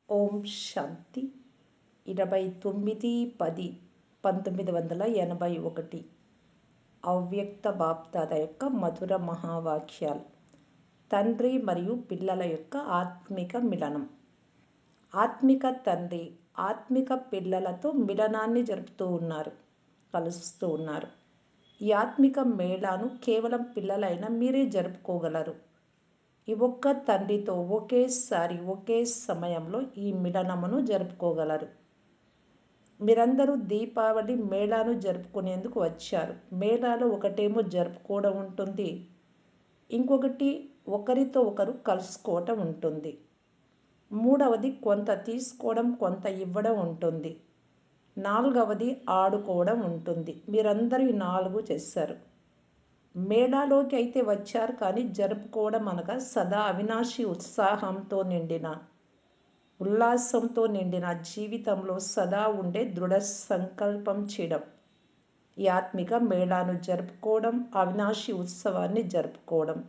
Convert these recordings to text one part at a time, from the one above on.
ఓం శాంతి 29/10/1981 అవ్యక్త బాప్దాద యొక్క మధుర మహావాక్యాలు. తండ్రి మరియు పిల్లల యొక్క ఆత్మిక మిలనం. ఆత్మిక తండ్రి ఆత్మిక పిల్లలతో మిలనాన్ని కలుస్తూ ఉన్నారు. ఈ ఆత్మిక మేళాను కేవలం పిల్లలైన మీరే జరుపుకోగలరు. ఈ ఒక్క తండ్రితో ఒకేసారి ఒకే సమయంలో ఈ మిలనమును జరుపుకోగలరు. మీరందరూ దీపావళి మేళాను జరుపుకునేందుకు వచ్చారు. మేళాలో ఒకటేమో జరుపుకోవడం ఉంటుంది, ఇంకొకటి ఒకరితో ఒకరు కలుసుకోవటం ఉంటుంది, మూడవది కొంత తీసుకోవడం కొంత ఇవ్వడం ఉంటుంది, నాలుగవది ఆడుకోవడం ఉంటుంది. మీరందరూ ఈ 4 చేశారు. మేళాలోకి అయితే వచ్చారు, కానీ జరుపుకోవడం అనగా సదా అవినాశి ఉత్సాహంతో నిండిన ఉల్లాసంతో నిండిన జీవితంలో సదా ఉండే దృఢ సంకల్పం చేయడం. ఈ ఆత్మిక మేళాను జరుపుకోవడం, అవినాశి ఉత్సవాన్ని జరుపుకోవడం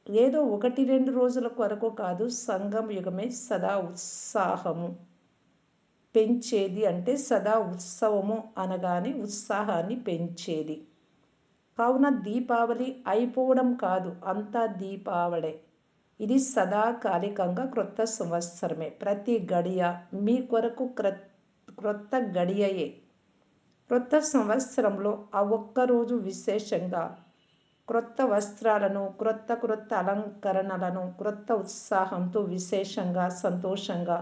ఏదో 1-2 రోజుల కొరకు కాదు. సంగం యుగమే సదా ఉత్సాహము పెంచేది. అంటే సదా ఉత్సవము అనగానే ఉత్సాహాన్ని పెంచేది. కావున దీపావళి అయిపోవడం కాదు, అంతా దీపావళే. ఇది సదాకాలికంగా క్రొత్త సంవత్సరమే. ప్రతి గడియ మీ కొరకు క్రొత్త గడియయే. క్రొత్త సంవత్సరంలో ఆ ఒక్కరోజు విశేషంగా క్రొత్త వస్త్రాలను, క్రొత్త అలంకరణలను, క్రొత్త ఉత్సాహంతో విశేషంగా సంతోషంగా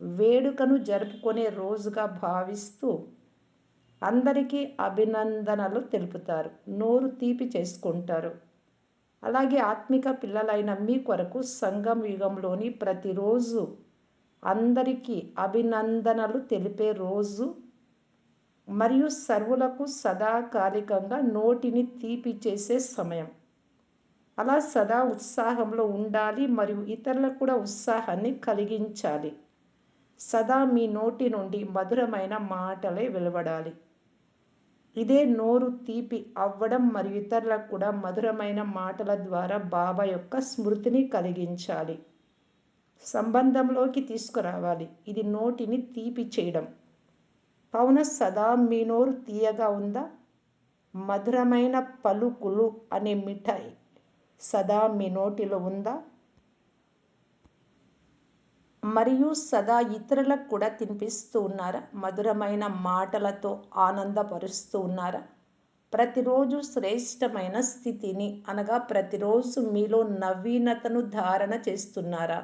వేడుకను జరుపుకునే రోజుగా భావిస్తూ అందరికీ అభినందనలు తెలుపుతారు, నోరు తీపి చేసుకుంటారు. అలాగే ఆత్మిక పిల్లలైన మీ కొరకు సంగం యుగంలోని ప్రతిరోజు అందరికీ అభినందనలు తెలిపే రోజు మరియు సర్వులకు సదాకాలికంగా నోటిని తీపి చేసే సమయం. అలా సదా ఉత్సాహంలో ఉండాలి మరియు ఇతరులకు కూడా ఉత్సాహాన్ని కలిగించాలి. సదా మీ నోటి నుండి మధురమైన మాటలే వెలువడాలి. ఇదే నోరు తీపి అవ్వడం మరియు ఇతరులకు కూడా మధురమైన మాటల ద్వారా బాబా యొక్క స్మృతిని కలిగించాలి, సంబంధంలోకి తీసుకురావాలి. ఇది నోటిని తీపి చేయడం. కావున సదా మీ నోరు తీయగా ఉందా? మధురమైన పలుకులు అనే మిఠాయి సదా మీ నోటిలో ఉందా? మరియు సదా ఇతరులకు కూడా తినిపిస్తూ ఉన్నారా? మధురమైన మాటలతో ఆనందపరుస్తూ ఉన్నారా? ప్రతిరోజు శ్రేష్టమైన స్థితిని అనగా ప్రతిరోజు మీలో నవీనతను ధారణ చేస్తున్నారా?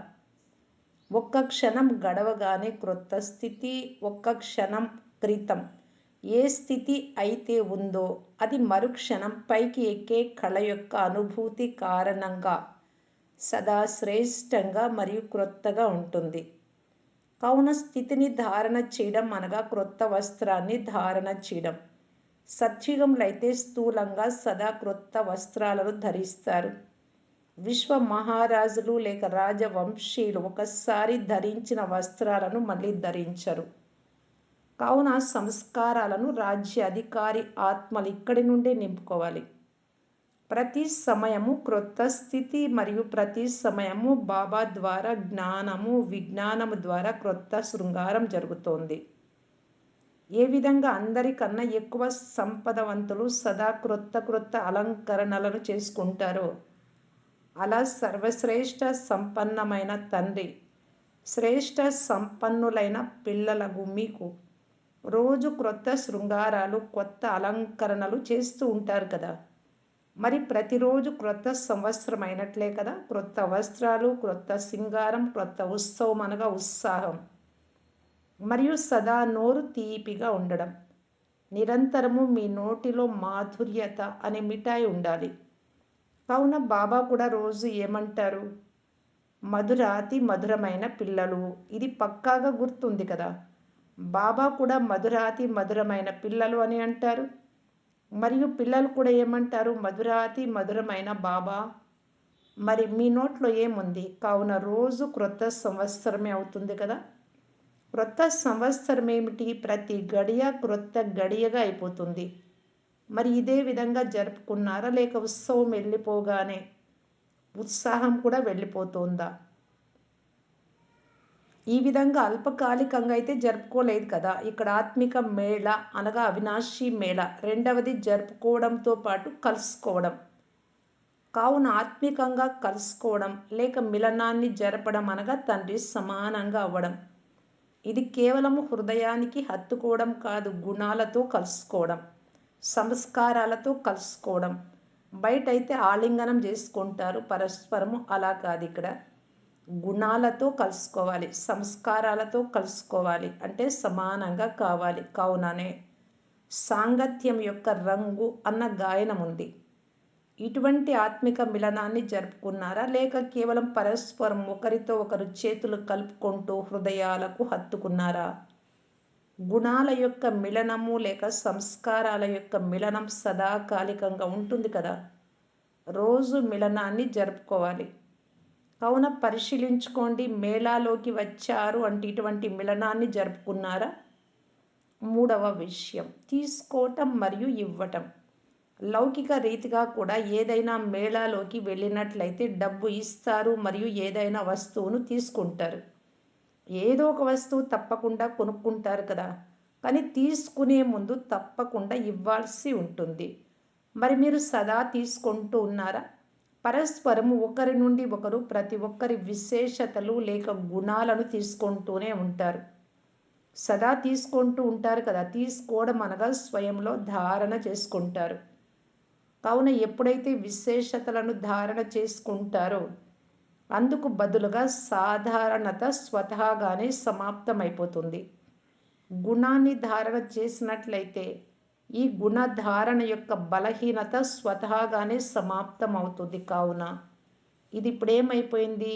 ఒక్క క్షణం గడవగానే క్రొత్త స్థితి, ఒక్క క్షణం క్రితం ఏ స్థితి అయితే ఉందో అది మరుక్షణం పైకి ఎక్కే కళ యొక్క అనుభూతి కారణంగా సదా శ్రేష్టంగా మరియు క్రొత్తగా ఉంటుంది. కావున స్థితిని ధారణ చేయడం అనగా క్రొత్త వస్త్రాన్ని ధారణ చేయడం. సత్యుగంలో అయితే స్థూలంగా సదా క్రొత్త వస్త్రాలను ధరిస్తారు. విశ్వ మహారాజులు లేక రాజవంశీయులు ఒకసారి ధరించిన వస్త్రాలను మళ్ళీ ధరించరు. కావున సంస్కారాలను రాజ్య అధికారి ఆత్మలు ఇక్కడి నుండే నింపుకోవాలి. ప్రతి సమయము క్రొత్త స్థితి మరియు ప్రతి సమయము బాబా ద్వారా జ్ఞానము, విజ్ఞానము ద్వారా క్రొత్త శృంగారం జరుగుతోంది. ఏ విధంగా అందరికన్నా ఎక్కువ సంపదవంతులు సదా క్రొత్త అలంకరణలను చేసుకుంటారో అలా సర్వశ్రేష్ఠ సంపన్నమైన తండ్రి శ్రేష్ఠ సంపన్నులైన పిల్లలకు మీకు రోజు క్రొత్త శృంగారాలు, కొత్త అలంకరణలు చేస్తూ ఉంటారు కదా. మరి ప్రతిరోజు క్రొత్త సంవత్సరం అయినట్లే కదా. క్రొత్త వస్త్రాలు, క్రొత్త సింగారం, క్రొత్త ఉత్సవం అనగా ఉత్సాహం మరియు సదా నోరు తీపిగా ఉండడం. నిరంతరము మీ నోటిలో మాధుర్యత అనే మిఠాయి ఉండాలి. కావున బాబా కూడా రోజు ఏమంటారు? మధురాతి మధురమైన పిల్లలు. ఇది పక్కాగా గుర్తుంది కదా. బాబా కూడా మధురాతి మధురమైన పిల్లలు అని అంటారు. మరియు పిల్లలు కూడా ఏమంటారు? మధురాతి మధురమైన బాబా. మరి మీ నోట్లో ఏముంది? కావున రోజు క్రొత్త సంవత్సరమే అవుతుంది కదా. క్రొత్త సంవత్సరం ఏమిటి? ప్రతి గడియ క్రొత్త గడియగా అయిపోతుంది. మరి ఇదే విధంగా జరుపుకున్నారా? లేక ఉత్సవం వెళ్ళిపోగానే ఉత్సాహం కూడా వెళ్ళిపోతుందా? ఈ విధంగా అల్పకాలికంగా అయితే జరుపుకోలేదు కదా. ఇక్కడ ఆత్మిక మేళ అనగా అవినాశి మేళ. రెండవది జరుపుకోవడంతో పాటు కలుసుకోవడం. కావున ఆత్మికంగా కలుసుకోవడం లేక మిలనాన్ని జరపడం అనగా తండ్రి సమానంగా అవ్వడం. ఇది కేవలం హృదయానికి హత్తుకోవడం కాదు, గుణాలతో కలుసుకోవడం, సంస్కారాలతో కలుసుకోవడం. బయటైతే ఆలింగనం చేసుకుంటారు పరస్పరము, అలా కాదు ఇక్కడ. గుణాలతో కలుసుకోవాలి, సంస్కారాలతో కలుసుకోవాలి, అంటే సమానంగా కావాలి. కావుననే సాంగత్యం యొక్క రంగు అన్న గాయనం ఉంది. ఇటువంటి ఆత్మిక మిలనాన్ని జరుపుకున్నారా లేక కేవలం పరస్పరం ఒకరితో ఒకరు చేతులు కలుపుకుంటూ హృదయాలకు హత్తుకున్నారా? గుణాల యొక్క మిలనము లేక సంస్కారాల యొక్క మిలనం సదాకాలికంగా ఉంటుంది కదా. రోజు మిలనాన్ని జరుపుకోవాలి. కావున పరిశీలించుకోండి, మేళాలోకి వచ్చారు అంటే ఇటువంటి మిలనాన్ని జరుపుకున్నారా? మూడవ విషయం, తీసుకోవటం మరియు ఇవ్వటం. లౌకిక రీతిగా కూడా ఏదైనా మేళాలోకి వెళ్ళినట్లయితే డబ్బు ఇస్తారు మరియు ఏదైనా వస్తువును తీసుకుంటారు. ఏదో ఒక వస్తువు తప్పకుండా కొనుక్కుంటారు కదా. కానీ తీసుకునే ముందు తప్పకుండా ఇవ్వాల్సి ఉంటుంది. మరి మీరు సదా తీసుకుంటూ ఉన్నారా? పరస్పరము ఒకరి నుండి ఒకరు ప్రతి ఒక్కరి విశేషతలు లేక గుణాలను తీసుకుంటూనే ఉంటారు. సదా తీసుకుంటూ ఉంటారు కదా. తీసుకోవడం అనగా స్వయంలో ధారణ చేసుకుంటారు. కావున ఎప్పుడైతే విశేషతలను ధారణ చేసుకుంటారో అందుకు బదులుగా సాధారణత స్వతహాగానే సమాప్తమైపోతుంది. గుణాన్ని ధారణ చేసినట్లయితే ఈ గుణధారణ యొక్క బలహీనత స్వతహాగానే సమాప్తమవుతుంది. కావున ఇది ఇప్పుడేమైపోయింది?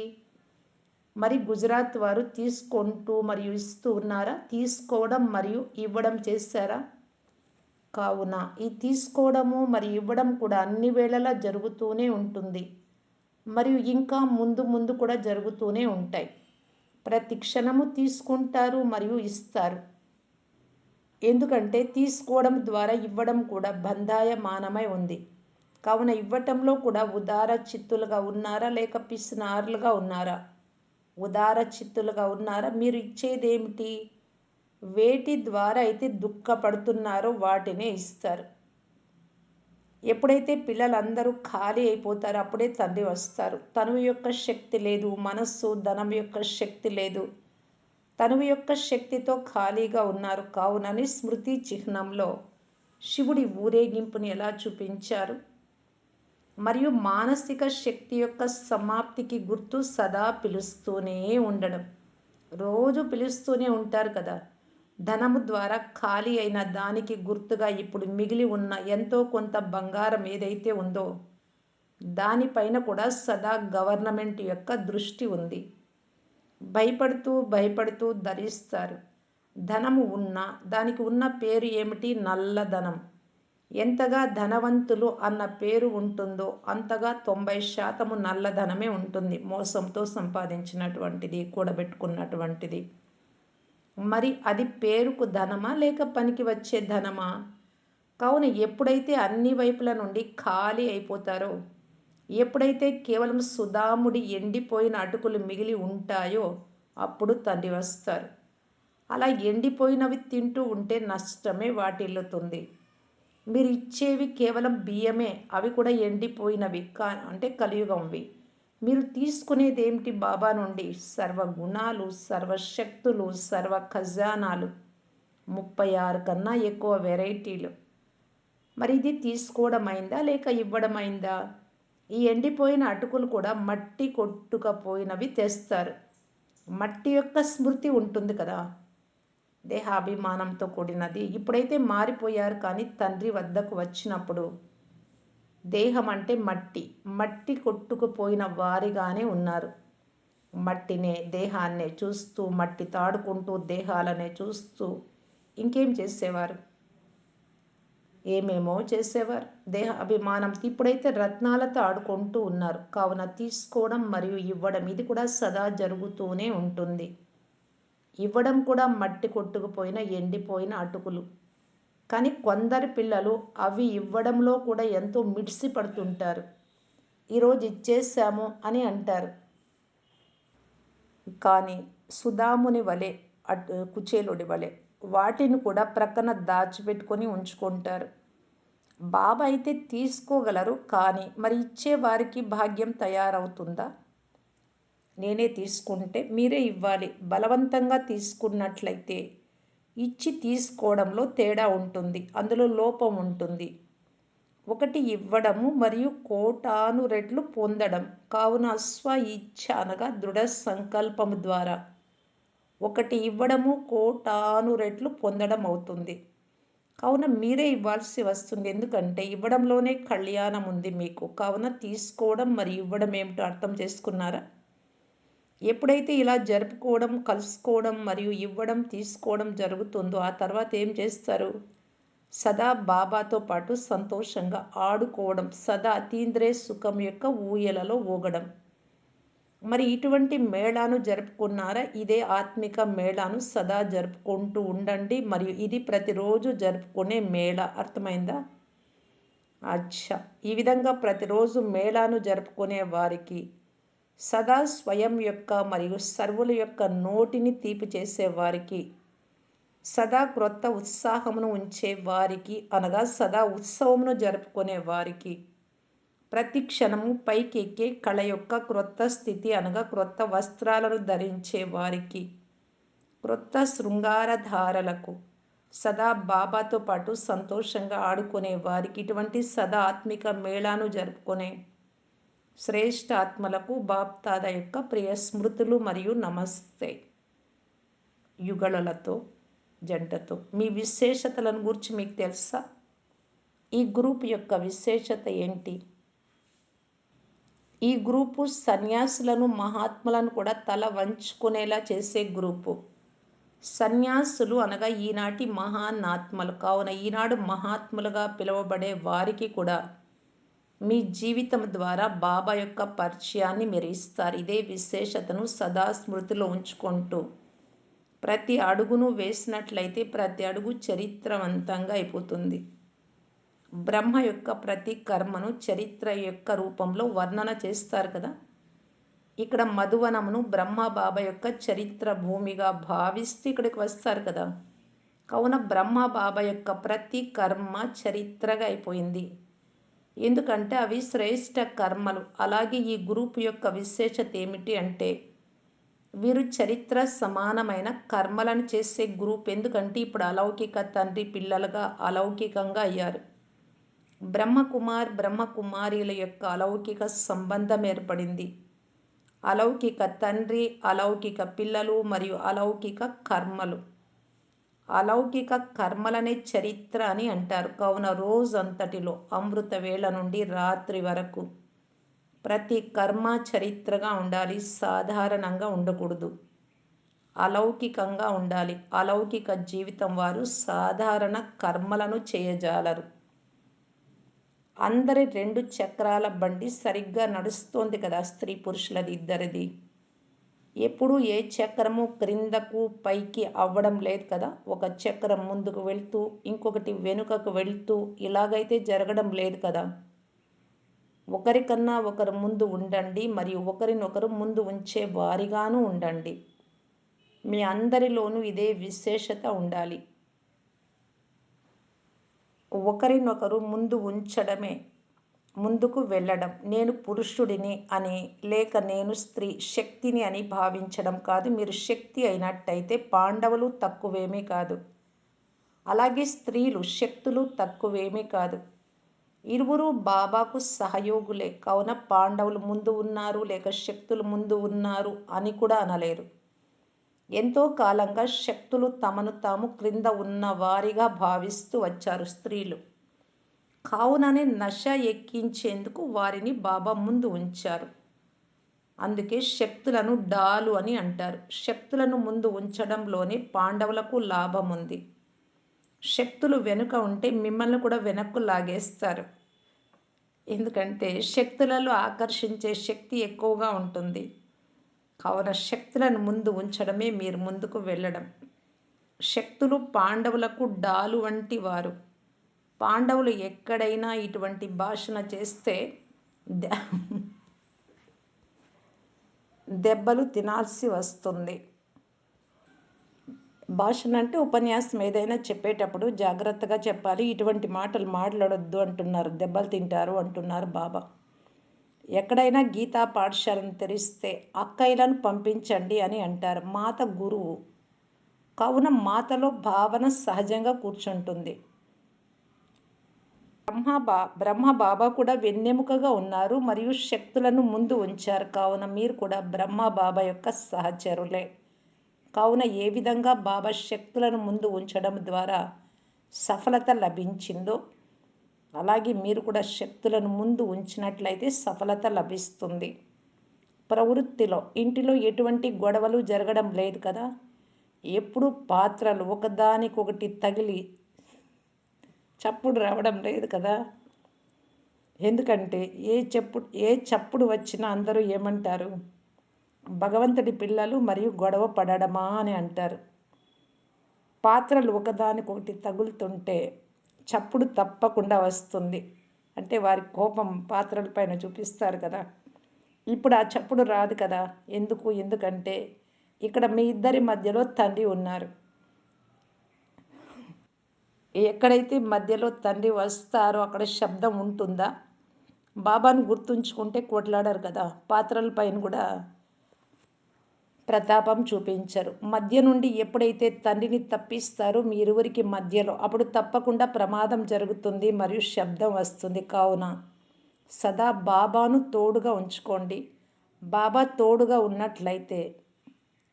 మరి గుజరాత్ వారు తీసుకుంటూ మరియు ఇస్తూ ఉన్నారా? తీసుకోవడం మరియు ఇవ్వడం చేశారా? కావున ఈ తీసుకోవడము మరియు ఇవ్వడం కూడా అన్ని వేళలా జరుగుతూనే ఉంటుంది మరియు ఇంకా ముందు ముందు కూడా జరుగుతూనే ఉంటాయి. ప్రతి క్షణము తీసుకుంటారు మరియు ఇస్తారు. ఎందుకంటే తీసుకోవడం ద్వారా ఇవ్వడం కూడా బంధాయమానమై ఉంది. కావున ఇవ్వటంలో కూడా ఉదార చిత్తులుగా ఉన్నారా లేక పిసినారులుగా ఉన్నారా? ఉదార చిత్తులుగా ఉన్నారా? మీరు ఇచ్చేదేమిటి? వేటి ద్వారా అయితే దుఃఖపడుతున్నారో వాటినే ఇస్తారు. ఎప్పుడైతే పిల్లలందరూ ఖాళీ అయిపోతారో అప్పుడే తండ్రి వస్తారు. తనువు యొక్క శక్తి లేదు, మనస్సు ధనం యొక్క శక్తి లేదు, తనువు యొక్క శక్తితో ఖాళీగా ఉన్నారు. కావునని స్మృతి చిహ్నంలో శివుడి ఊరేగింపుని ఎలా చూపించారు? మరియు మానసిక శక్తి యొక్క సమాప్తికి గుర్తు సదా పిలుస్తూనే ఉండడం. రోజు పిలుస్తూనే ఉంటారు కదా. ధనము ద్వారా ఖాళీ అయిన దానికి గుర్తుగా ఇప్పుడు మిగిలి ఉన్న ఎంతో కొంత బంగారం ఏదైతే ఉందో దానిపైన కూడా సదా గవర్నమెంట్ యొక్క దృష్టి ఉంది. భయపడుతూ భయపడుతూ ధరిస్తారు. ధనము ఉన్నా దానికి ఉన్న పేరు ఏమిటి? నల్లధనం. ఎంతగా ధనవంతులు అన్న పేరు ఉంటుందో అంతగా 90% నల్లధనమే ఉంటుంది, మోసంతో సంపాదించినటువంటిది, కూడబెట్టుకున్నటువంటిది. మరి అది పేరుకు ధనమా లేక పనికి వచ్చే ధనమా? కావున ఎప్పుడైతే అన్ని వైపుల నుండి ఖాళీ అయిపోతారో, ఎప్పుడైతే కేవలం సుధాముడి ఎండిపోయిన అటుకులు మిగిలి ఉంటాయో అప్పుడు తండ్రి వస్తారు. అలా ఎండిపోయినవి తింటూ ఉంటే నష్టమే వాటిల్లుతుంది. మీరు ఇచ్చేవి కేవలం బియ్యమే, అవి కూడా ఎండిపోయినవి అంటే కలియుగంవి. మీరు తీసుకునేది ఏమిటి బాబా నుండి? సర్వగుణాలు, సర్వశక్తులు, సర్వ ఖజానాలు, 36 కన్నా ఎక్కువ వెరైటీలు. మరి ఇది తీసుకోవడం అయిందా లేక ఇవ్వడం అయిందా? ఈ ఎండిపోయిన అటుకులు కూడా మట్టి కొట్టుకపోయినవి తెస్తారు. మట్టి యొక్క స్మృతి ఉంటుంది కదా, దేహాభిమానంతో కూడినది. ఇప్పుడైతే మారిపోయారు, కానీ తండ్రి వద్దకు వచ్చినప్పుడు దేహం అంటే మట్టి, మట్టి కొట్టుకుపోయిన వారిగానే ఉన్నారు. మట్టినే, దేహాన్నే చూస్తూ, మట్టి తాడుకుంటూ, దేహాలనే చూస్తూ ఇంకేం చేసేవారు? ఏమేమో చేసేవారు. దేహ అభిమానం. ఇప్పుడైతే రత్నాలతో ఆడుకుంటూ ఉన్నారు. కావున తీసుకోవడం మరియు ఇవ్వడం ఇది కూడా సదా జరుగుతూనే ఉంటుంది. ఇవ్వడం కూడా మట్టి కొట్టుకుపోయిన ఎండిపోయిన అటుకులు. కానీ కొందరు పిల్లలు అవి ఇవ్వడంలో కూడా ఎంతో మిడిసి పడుతుంటారు. ఈరోజు ఇచ్చేసాము అని అంటారు. కానీ సుధాముని వలె కుచేలుడి వలె వాటిని కూడా ప్రక్కన దాచిపెట్టుకొని ఉంచుకుంటారు. బాబా అయితే తీసుకోగలరు, కానీ మరి ఇచ్చే వారికి భాగ్యం తయారవుతుందా? నేనే తీసుకుంటే మీరే ఇవ్వాలి. బలవంతంగా తీసుకున్నట్లయితే ఇచ్చి తీసుకోవడంలో తేడా ఉంటుంది, అందులో లోపం ఉంటుంది. ఒకటి ఇవ్వడము మరియు కోటాను రెట్లు పొందడం. కావున స్వ ఇచ్ఛ అనగా దృఢ సంకల్పము ద్వారా ఒకటి ఇవ్వడము కోటాను రెట్లు పొందడం అవుతుంది. కావున మీరే ఇవ్వాల్సి వస్తుంది, ఎందుకంటే ఇవ్వడంలోనే కళ్యాణం ఉంది మీకు. కావున తీసుకోవడం మరియు ఇవ్వడం ఏమిటో అర్థం చేసుకున్నారా? ఎప్పుడైతే ఇలా జరుపుకోవడం, కలుసుకోవడం మరియు ఇవ్వడం తీసుకోవడం జరుగుతుందో ఆ తర్వాత ఏం చేస్తారు? సదా బాబాతో పాటు సంతోషంగా ఆడుకోవడం, సదా అతీంద్రియ సుఖం యొక్క ఊయలలో ఊగడం. మరి ఇటువంటి మేళాను జరుపుకున్నారా? ఇదే ఆత్మిక మేళాను సదా జరుపుకుంటూ ఉండండి. మరియు ఇది ప్రతిరోజు జరుపుకునే మేళ. అర్థమైందా? అచ్చా, ఈ విధంగా ప్రతిరోజు మేళాను జరుపుకునే వారికి, సదా స్వయం యొక్క మరియు సర్వుల యొక్క నోటిని తీపి చేసే వారికి, సదా క్రొత్త ఉత్సాహమును ఉంచే వారికి అనగా సదా ఉత్సవమును జరుపుకునే వారికి, ప్రతి క్షణము పైకెక్కే కళ యొక్క క్రొత్త స్థితి అనగా క్రొత్త వస్త్రాలను ధరించే వారికి, క్రొత్త శృంగారధారలకు, సదా బాబాతో పాటు సంతోషంగా ఆడుకునే వారికి, ఇటువంటి సదా ఆత్మిక మేళాను జరుపుకునే శ్రేష్ఠ ఆత్మలకు బాప్దాదా యొక్క ప్రియ స్మృతులు మరియు నమస్తే. యుగళలతో జంటతో మీ విశేషతలను గురించి మీకు తెలుసా? ఈ గ్రూప్ యొక్క విశేషత ఏంటి? ఈ గ్రూపు సన్యాసులను, మహాత్ములను కూడా తల వంచుకునేలా చేసే గ్రూపు. సన్యాసులు అనగా ఈనాటి మహానాత్మలు. కావున ఈనాడు మహాత్ములుగా పిలువబడే వారికి కూడా మీ జీవితం ద్వారా బాబా యొక్క పరిచయాన్ని మీరు ఇస్తారు. ఇదే విశేషతను సదా స్మృతిలో ఉంచుకుంటూ ప్రతి అడుగును వేసినట్లయితే ప్రతి అడుగు చరిత్రవంతంగా అయిపోతుంది. బ్రహ్మ యొక్క ప్రతి కర్మను చరిత్ర యొక్క రూపంలో వర్ణన చేస్తారు కదా. ఇక్కడ మధువనమును బ్రహ్మ బాబా యొక్క చరిత్ర భూమిగా భావిస్తూ ఇక్కడికి వస్తారు కదా. కావున బ్రహ్మ బాబా యొక్క ప్రతి కర్మ చరిత్రగా అయిపోయింది, ఎందుకంటే అవి శ్రేష్ఠ కర్మలు. అలాగే ఈ గ్రూప్ యొక్క విశేషత ఏమిటి అంటే వీరు చరిత్ర సమానమైన కర్మలను చేసే గ్రూప్. ఎందుకంటే ఇప్పుడు అలౌకిక తండ్రి పిల్లలుగా అలౌకికంగా అయ్యారు. బ్రహ్మకుమారుల యొక్క అలౌకిక సంబంధం ఏర్పడింది. అలౌకిక తండ్రి, అలౌకిక పిల్లలు మరియు అలౌకిక కర్మలు. అలౌకిక కర్మలనే చరిత్ర అని అంటారు. కావున రోజంతటిలో అమృత వేళ నుండి రాత్రి వరకు ప్రతి కర్మ చరిత్రగా ఉండాలి, సాధారణంగా ఉండకూడదు. అలౌకికంగా ఉండాలి. అలౌకిక జీవితం వారు సాధారణ కర్మలను చేయజాలరు. అందరి 2 చక్రాల బండి సరిగ్గా నడుస్తోంది కదా, స్త్రీ పురుషులది ఇద్దరిది. ఎప్పుడు ఏ చక్రము క్రిందకు పైకి అవ్వడం లేదు కదా. ఒక చక్రం ముందుకు వెళ్తూ ఇంకొకటి వెనుకకు వెళ్తూ ఇలాగైతే జరగడం లేదు కదా. ఒకరికన్నా ఒకరు ముందు ఉండండి మరియు ఒకరినొకరు ముందు ఉంచే వారిగాను ఉండండి. మీ అందరిలోనూ ఇదే విశేషత ఉండాలి. ఒకరినొకరు ముందు ఉంచడమే ముందుకు వెళ్ళడం. నేను పురుషుడిని అని లేక నేను స్త్రీ శక్తిని అని భావించడం కాదు. మీరు శక్తి అయినట్టయితే పాండవులు తక్కువేమీ కాదు, అలాగే స్త్రీలు శక్తులు తక్కువేమీ కాదు. ఇరువురు బాబాకు సహయోగులే. కావున పాండవులు ముందు ఉన్నారు లేక శక్తులు ముందు ఉన్నారు అని కూడా అనలేరు. ఎంతో కాలంగా శక్తులు తమను తాము క్రింద ఉన్న వారిగా భావిస్తూ వచ్చారు స్త్రీలు. కావుననే నశ ఎక్కించేందుకు వారిని బాబా ముందు ఉంచారు. అందుకే శక్తులను డాలు అని అంటారు. శక్తులను ముందు ఉంచడంలోనే పాండవులకు లాభం ఉంది. శక్తులు వెనుక ఉంటే మిమ్మల్ని కూడా వెనక్కు లాగేస్తారు, ఎందుకంటే శక్తులలో ఆకర్షించే శక్తి ఎక్కువగా ఉంటుంది. కావున శక్తులను ముందు ఉంచడమే మీరు ముందుకు వెళ్ళడం. శక్తులు పాండవులకు డాలు వంటి వారు. పాండవులు ఎక్కడైనా ఇటువంటి భాషణ చేస్తే దెబ్బలు తినాల్సి వస్తుంది. భాషణ అంటే ఉపన్యాసం ఏదైనా చెప్పేటప్పుడు జాగ్రత్తగా చెప్పాలి. ఇటువంటి మాటలు మాట్లాడొద్దు అంటున్నారు. దెబ్బలు తింటారు అంటున్నారు బాబా. ఎక్కడైనా గీతా పాఠశాలను తెరిస్తే అక్కయ్యలను పంపించండి అని అంటారు. మాత గురువు కావున మాతలో భావన సహజంగా కూర్చుంటుంది. బ్రహ్మ బాబా కూడా వెన్నెముకగా ఉన్నారు మరియు శక్తులను ముందు ఉంచారు. కావున మీరు కూడా బ్రహ్మ బాబా యొక్క సహచరులే. కావున ఏ విధంగా బాబా శక్తులను ముందు ఉంచడం ద్వారా సఫలత లభించిందో అలాగే మీరు కూడా శక్తులను ముందు ఉంచినట్లయితే సఫలత లభిస్తుంది. ప్రవృత్తిలో ఇంటిలో ఎటువంటి గొడవలు జరగడం లేదు కదా. ఎప్పుడు పాత్రలు ఒకదానికొకటి తగిలి చప్పుడు రావడం లేదు కదా. ఎందుకంటే ఏ చప్పుడు వచ్చినా అందరూ ఏమంటారు, భగవంతుడి పిల్లలు మరియు గొడవ పడడమా అని అంటారు. పాత్రలు ఒకదానికొకటి తగులుతుంటే చప్పుడు తప్పకుండా వస్తుంది. అంటే వారి కోపం పాత్రల పైన చూపిస్తారు కదా. ఇప్పుడు ఆ చప్పుడు రాదు కదా. ఎందుకంటే ఇక్కడ మీ ఇద్దరి మధ్యలో తండ్రి ఉన్నారు. ఎక్కడైతే మధ్యలో తండ్రి వస్తారో అక్కడ శబ్దం ఉంటుందా? బాబాను గుర్తుంచుకుంటే కొట్లాడారు కదా. పాత్రల పైన కూడా ప్రతాపం చూపించరు. మధ్య నుండి ఎప్పుడైతే తండ్రిని తప్పిస్తారో మీ ఇరువురికి మధ్యలో అప్పుడు తప్పకుండా ప్రమాదం జరుగుతుంది మరియు శబ్దం వస్తుంది. కావున సదా బాబాను తోడుగా ఉంచుకోండి. బాబా తోడుగా ఉన్నట్లయితే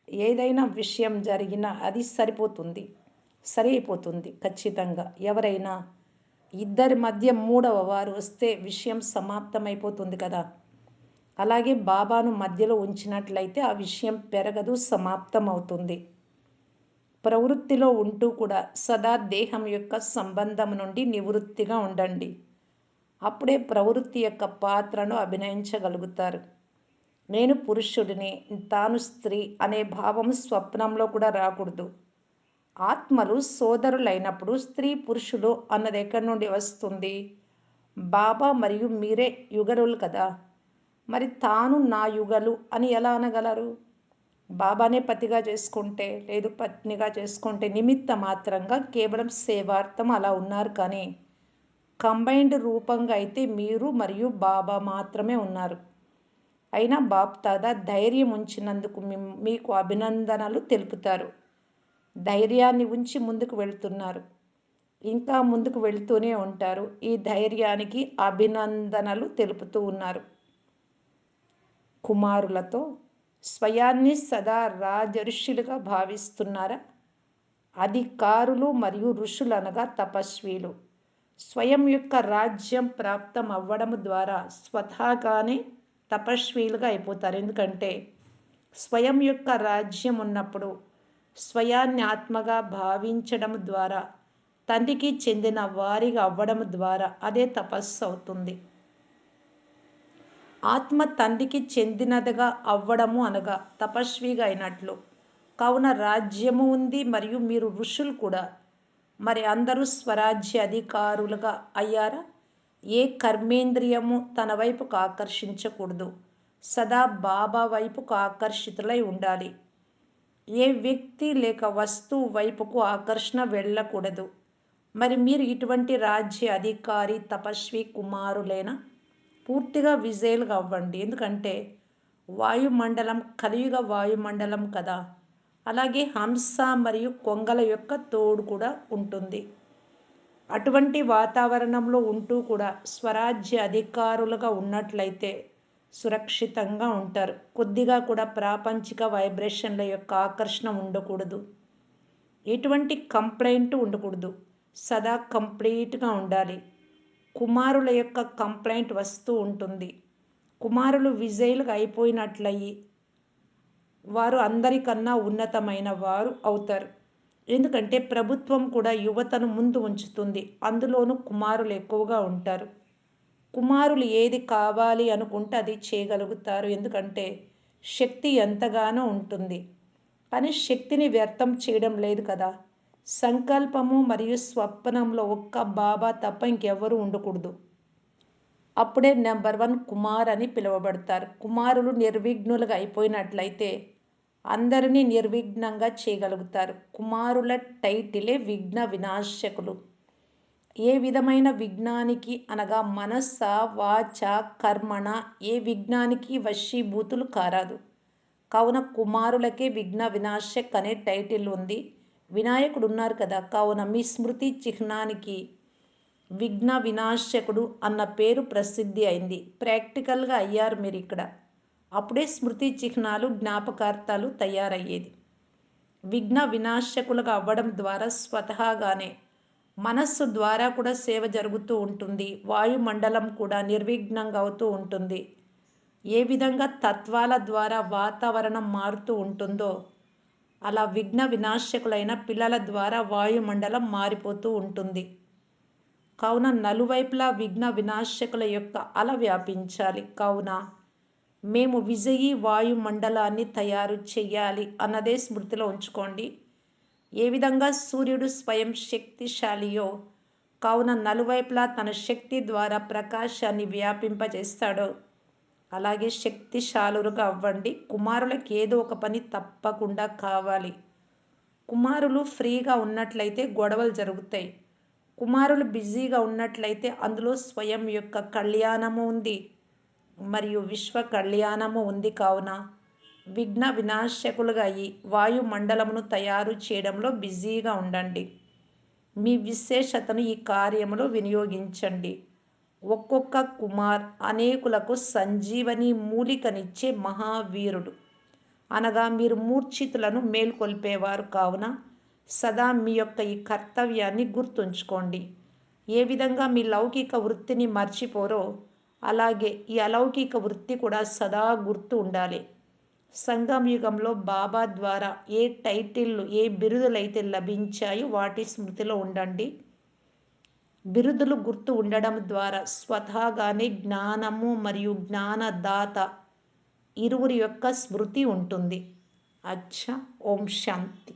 ఏదైనా విషయం జరిగినా అది సరి అయిపోతుంది ఖచ్చితంగా. ఎవరైనా ఇద్దరి మధ్య మూడవ వారు వస్తే విషయం సమాప్తమైపోతుంది కదా. అలాగే బాబాను మధ్యలో ఉంచినట్లయితే ఆ విషయం పెరగదు, సమాప్తం అవుతుంది. ప్రవృత్తిలో ఉంటూ కూడా సదా దేహం యొక్క సంబంధం నుండి నివృత్తిగా ఉండండి. అప్పుడే ప్రవృత్తి యొక్క పాత్రను అభినయించగలుగుతారు. నేను పురుషుడిని, తాను స్త్రీ అనే భావం స్వప్నంలో కూడా రాకూడదు. ఆత్మలు సోదరులైనప్పుడు స్త్రీ పురుషులు అన్నది ఎక్కడి నుండి వస్తుంది? బాబా మరియు మీరే యుగరులు కదా. మరి తాను నా యుగలు అని ఎలా అనగలరు? బాబానే పతిగా చేసుకుంటే లేదు పత్నిగా చేసుకుంటే నిమిత్త మాత్రంగా కేవలం సేవార్థం అలా ఉన్నారు. కానీ కంబైన్డ్ రూపంగా అయితే మీరు మరియు బాబా మాత్రమే ఉన్నారు. అయినా బాప్ దాదా ధైర్యం ఉంచినందుకు మీకు అభినందనలు తెలుపుతారు. ధైర్యాన్ని ఉంచి ముందుకు వెళ్తున్నారు. ఇంకా ముందుకు వెళుతూనే ఉంటారు. ఈ ధైర్యానికి అభినందనలు తెలుపుతూ ఉన్నారు. కుమారులతో స్వయాన్ని సదా రాజర్షులుగా భావిస్తున్నారా? అధికారులు మరియు ఋషులనగా తపస్వీలు స్వయం యొక్క రాజ్యం ప్రాప్తం అవ్వడం ద్వారా స్వతహాగానే తపస్వీలుగా అయిపోతారు. ఎందుకంటే స్వయం యొక్క రాజ్యం ఉన్నప్పుడు స్వయాన్ని ఆత్మగా భావించడం ద్వారా తండ్రికి చెందిన వారిగా అవ్వడం ద్వారా అదే తపస్సు అవుతుంది. ఆత్మ తండ్రికి చెందినదిగా అవ్వడము అనగా తపస్విగా అయినట్లు. కావున రాజ్యము ఉంది మరియు మీరు ఋషులు కూడా. మరి అందరూ స్వరాజ్య అధికారులుగా అయ్యారా? ఏ కర్మేంద్రియము తన వైపుకు ఆకర్షించకూడదు. సదా బాబా వైపుకు ఆకర్షితులై ఉండాలి. ఏ వ్యక్తి లేక వస్తువు వైపుకు ఆకర్షణ వెళ్ళకూడదు. మరి మీరు ఇటువంటి రాజ్య అధికారి తపస్వి కుమారులేనా? పూర్తిగా విజయులుగా అవ్వండి. ఎందుకంటే వాయుమండలం కలియుగ వాయుమండలం కదా. అలాగే హంస మరియు కొంగల యొక్క తోడు కూడా ఉంటుంది. అటువంటి వాతావరణంలో ఉంటూ కూడా స్వరాజ్య అధికారులుగా ఉన్నట్లయితే సురక్షితంగా ఉంటారు. కొద్దిగా కూడా ప్రాపంచిక వైబ్రేషన్ల యొక్క ఆకర్షణ ఉండకూడదు. ఎటువంటి కంప్లైంట్ ఉండకూడదు. సదా కంప్లీట్గా ఉండాలి. కుమారుల యొక్క కంప్లైంట్ వస్తూ ఉంటుంది. కుమారులు విజయులుగా అయిపోయినట్లయి వారు అందరికన్నా ఉన్నతమైన వారు అవుతారు. ఎందుకంటే ప్రభుత్వం కూడా యువతను ముందు ఉంచుతుంది. అందులోనూ కుమారులు ఎక్కువగా ఉంటారు. కుమారులు ఏది కావాలి అనుకుంటే అది చేయగలుగుతారు. ఎందుకంటే శక్తి ఎంతగానో ఉంటుంది. కానీ శక్తిని వ్యర్థం చేయడం లేదు కదా. సంకల్పము మరియు స్వప్నంలో ఒక్క బాబా తప్ప ఇంకెవ్వరూ ఉండకూడదు. అప్పుడే నెంబర్ 1 కుమార్ అని పిలువబడతారు. కుమారులు నిర్విఘ్నులుగా అయిపోయినట్లయితే అందరినీ నిర్విఘ్నంగా చేయగలుగుతారు. కుమారుల టైటిలే విఘ్న వినాశకులు. ఏ విధమైన విఘ్నానికి అనగా మనస్స, వాచ, కర్మణ ఏ విఘ్నానికి వశీభూతులు కారాదు. కావున కుమారులకే విఘ్న వినాశక్ అనే టైటిల్ ఉంది. వినాయకుడు ఉన్నారు కదా, కావున మీ స్మృతి చిహ్నానికి విఘ్న వినాశకుడు అన్న పేరు ప్రసిద్ధి అయింది. ప్రాక్టికల్గా అయ్యారు మీరు ఇక్కడ. అప్పుడే స్మృతి చిహ్నాలు జ్ఞాపకార్థాలు తయారయ్యేది. విఘ్న వినాశకులుగా అవ్వడం ద్వారా స్వతహాగానే మనస్సు ద్వారా కూడా సేవ జరుగుతూ ఉంటుంది. వాయుమండలం కూడా నిర్విఘ్నంగా అవుతూ ఉంటుంది. ఏ విధంగా తత్వాల ద్వారా వాతావరణం మారుతూ ఉంటుందో అలా విఘ్న వినాశకులైన పిల్లల ద్వారా వాయుమండలం మారిపోతూ ఉంటుంది. కావున నలువైపులా విఘ్న వినాశకుల యొక్క అల వ్యాపించాలి. కావున మేము విజయీ వాయుమండలాన్ని తయారు చెయ్యాలి అన్నదే స్మృతిలో ఉంచుకోండి. ఏ విధంగా సూర్యుడు స్వయం శక్తిశాలియో కావున నలువైపులా తన శక్తి ద్వారా ప్రకాశాన్ని వ్యాపింపజేస్తాడో అలాగే శక్తిశాలురుగా అవ్వండి. కుమారులకు ఏదో ఒక పని తప్పకుండా కావాలి. కుమారులు ఫ్రీగా ఉన్నట్లయితే గొడవలు జరుగుతాయి. కుమారులు బిజీగా ఉన్నట్లయితే అందులో స్వయం యొక్క కళ్యాణము ఉంది మరియు విశ్వ కళ్యాణము ఉంది. కావున విఘ్న వినాశకులుగా అయ్యి వాయుమండలమును తయారు చేయడంలో బిజీగా ఉండండి. మీ విశేషతను ఈ కార్యములో వినియోగించండి. ఒక్కొక్క కుమార్ అనేకులకు సంజీవని మూలికనిచ్చే మహావీరుడు అనగా మీరు మూర్ఛితులను మేల్కొల్పేవారు. కావున సదా మీ యొక్క ఈ కర్తవ్యాన్ని గుర్తుంచుకోండి. ఏ విధంగా మీ లౌకిక వృత్తిని మర్చిపోరో అలాగే ఈ అలౌకిక వృత్తి కూడా సదా గుర్తు ఉండాలి. సంగమ యుగంలో బాబా ద్వారా ఏ టైటిళ్ళు ఏ బిరుదులైతే లభించాయో వాటి స్మృతిలో ఉండండి. బిరుదులు గుర్తు ఉండడం ద్వారా స్వతహాగానే జ్ఞానము మరియు జ్ఞానదాత ఇరువురి యొక్క స్మృతి ఉంటుంది. అచ్చా, ఓం శాంతి.